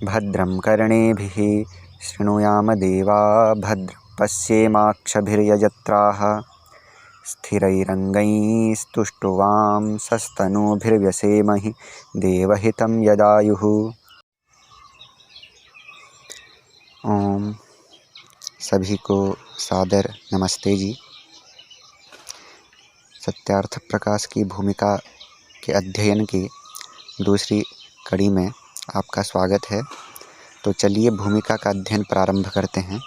भद्रं कर्णेभिः शृणुयाम देवाः भद्रं पश्येमाक्षभिर्यजत्राः स्थिरैरङ्गैस्तुष्टुवांसस्तनूभिर्व्यसेमहि देवहितं यदायुः। ओम सभी को सादर नमस्ते जी। सत्यार्थ प्रकाश की भूमिका के अध्ययन की दूसरी कड़ी में आपका स्वागत है। तो चलिए भूमिका का अध्ययन प्रारंभ करते हैं।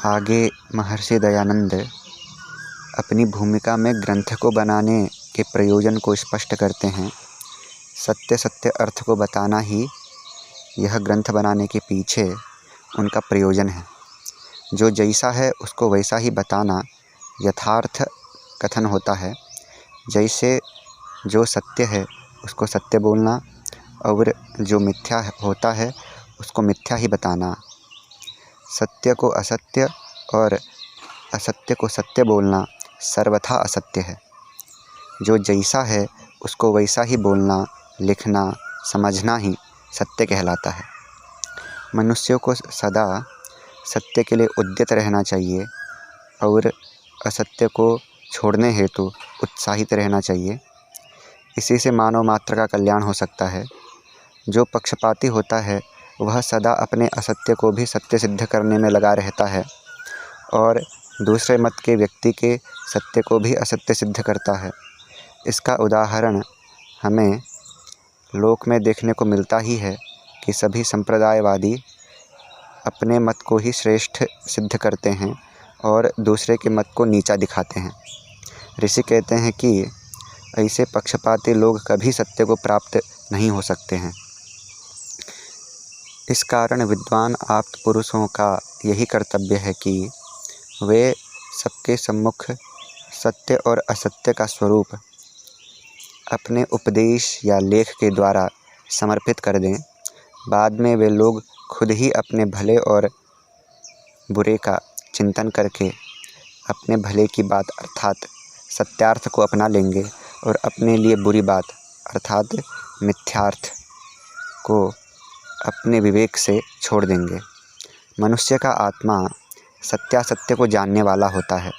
आगे महर्षि दयानंद अपनी भूमिका में ग्रंथ को बनाने के प्रयोजन को स्पष्ट करते हैं। सत्य सत्य अर्थ को बताना ही यह ग्रंथ बनाने के पीछे उनका प्रयोजन है। जो जैसा है उसको वैसा ही बताना यथार्थ कथन होता है। जैसे जो सत्य है उसको सत्य बोलना और जो मिथ्या होता है उसको मिथ्या ही बताना। सत्य को असत्य और असत्य को सत्य बोलना सर्वथा असत्य है। जो जैसा है उसको वैसा ही बोलना, लिखना, समझना ही सत्य कहलाता है। मनुष्यों को सदा सत्य के लिए उद्यत रहना चाहिए और असत्य को छोड़ने हेतु उत्साहित रहना चाहिए। इसी से मानव मात्र का कल्याण हो सकता है। जो पक्षपाती होता है वह सदा अपने असत्य को भी सत्य सिद्ध करने में लगा रहता है और दूसरे मत के व्यक्ति के सत्य को भी असत्य सिद्ध करता है। इसका उदाहरण हमें लोक में देखने को मिलता ही है कि सभी संप्रदायवादी अपने मत को ही श्रेष्ठ सिद्ध करते हैं और दूसरे के मत को नीचा दिखाते हैं। ऋषि कहते हैं कि ऐसे पक्षपाती लोग कभी सत्य को प्राप्त नहीं हो सकते हैं। इस कारण विद्वान आप्त पुरुषों का यही कर्तव्य है कि वे सबके सम्मुख सत्य और असत्य का स्वरूप अपने उपदेश या लेख के द्वारा समर्पित कर दें। बाद में वे लोग खुद ही अपने भले और बुरे का चिंतन करके अपने भले की बात अर्थात सत्यार्थ को अपना लेंगे और अपने लिए बुरी बात अर्थात मिथ्यार्थ को अपने विवेक से छोड़ देंगे। मनुष्य का आत्मा सत्यासत्य को जानने वाला होता है,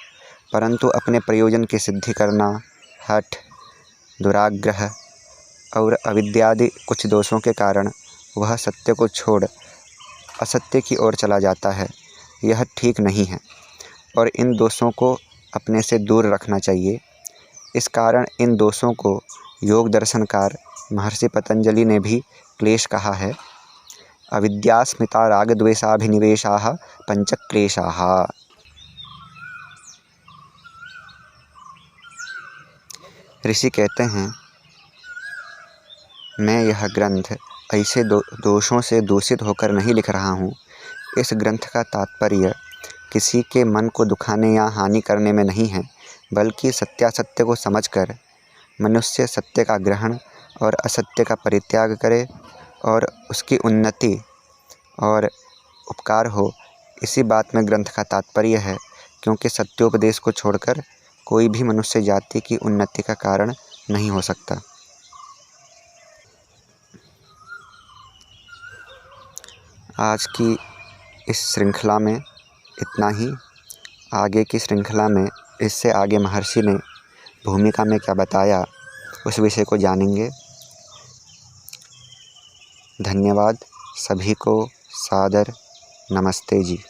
परंतु अपने प्रयोजन की सिद्धि करना, हठ, दुराग्रह और अविद्यादि कुछ दोषों के कारण वह सत्य को छोड़ असत्य की ओर चला जाता है। यह ठीक नहीं है और इन दोषों को अपने से दूर रखना चाहिए। इस कारण इन दोषों को योग दर्शनकार महर्षि पतंजलि ने भी क्लेश कहा है। अविद्यास्मिता रागद्वेषाभिनिवेशाः पंचक्लेशाः। ऋषि कहते हैं, मैं यह ग्रंथ ऐसे दोषों से दूषित होकर नहीं लिख रहा हूँ। इस ग्रंथ का तात्पर्य किसी के मन को दुखाने या हानि करने में नहीं है, बल्कि सत्यासत्य को समझकर मनुष्य सत्य का ग्रहण और असत्य का परित्याग करे और उसकी उन्नति और उपकार हो। इसी बात में ग्रंथ का तात्पर्य है, क्योंकि सत्योपदेश को छोड़कर कोई भी मनुष्य जाति की उन्नति का कारण नहीं हो सकता। आज की इस श्रृंखला में इतना ही। आगे की श्रृंखला में इससे आगे महर्षि ने भूमिका में क्या बताया उस विषय को जानेंगे। धन्यवाद। सभी को सादर नमस्ते जी।